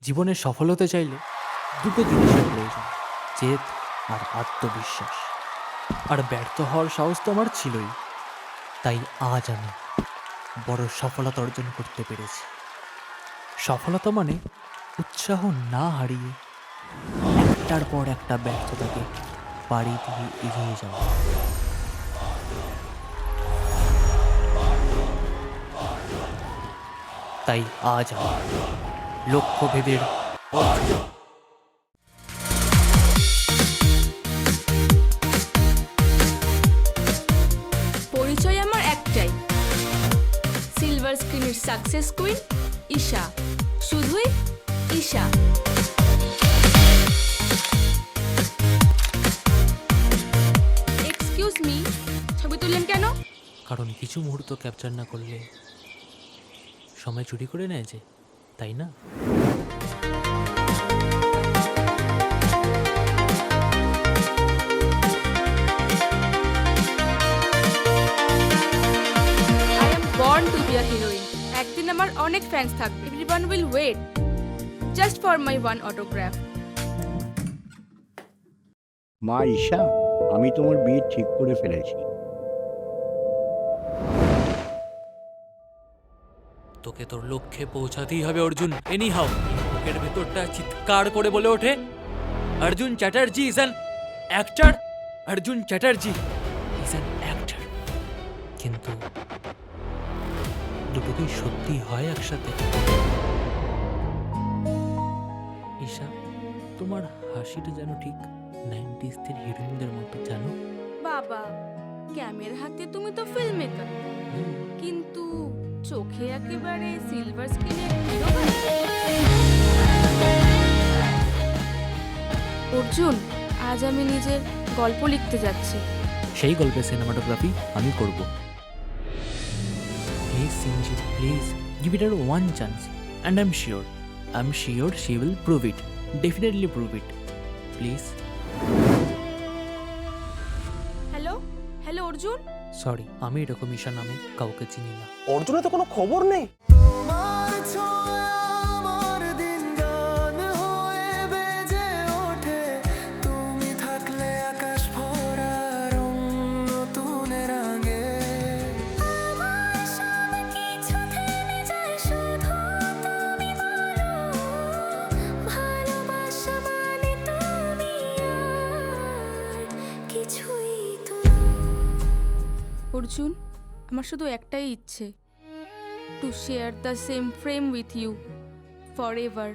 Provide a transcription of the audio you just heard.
জীবনে সফল হতে চাইলে দুটো জিনিসের প্রয়োজন, জেদ আর আত্মবিশ্বাস। আর ব্যর্থ হওয়ার সাহস তো আমার ছিলই, তাই আজ আমি বড় সফলতা অর্জন করতে পেরেছি। সফলতা মানে উৎসাহ না হারিয়ে একটার পর একটা ব্যর্থতাকে পাড়ি দিয়ে এগিয়ে যাওয়া। তাই আজ আমার লক্ষ্যভেদের পথ। পরিচয় আমার একটাই, সিলভার স্ক্রিনের সাকসেস কুইন ঈশা, শুধুই ঈশা। এক্সকিউজ মি, ছবি তুললেন কেন? কারণ কিছু মুহূর্ত ক্যাপচার না করলে সময় চুরি করে নেয় যে, তাই না? I am born to be a heroine. একদিন আমার অনেক ফ্যান্স থাকবে। Everyone will wait just for my one autograph. মা ঈশা, আমি তোমার বিয়ে ঠিক করে ফেলেছি। তোকে তোর লক্ষ্যে পৌঁছাতেই হবে অর্জুন, এনি হাউ। বুকের ভেতরটা চিৎকার করে বলে ওঠে, Arjun Chatterjee is an actor, Arjun Chatterjee is an actor. কিন্তু দুটো কি সত্যি হয় একসাথে? ঈশা, তোমার হাসিটা যেন ঠিক 90s হিরোইনদের মতো, জানো? বাবা, ক্যামেরার হাতে তুমি তো ফিল্ম মেকার, কিন্তু চোখে একেবারে সিলভার স্ক্রিনের হিরো। অর্জুন, আজ আমি নিজের গল্প লিখতে যাচ্ছি। সেই গল্পের সিনেমাটোগ্রাফি আমি করব। প্লিজ সিনজি, please give it a one chance, and I am sure she will prove it, definitely prove it, please. Hello hello Arjun. Sorry, আমি এরকম ঈশা নামে কাউকে চিনি না। অর্জুনের তো কোনো খবর নেই। অর্জুন, আমার শুধু একটাই ইচ্ছে, to share the same frame with you for ever.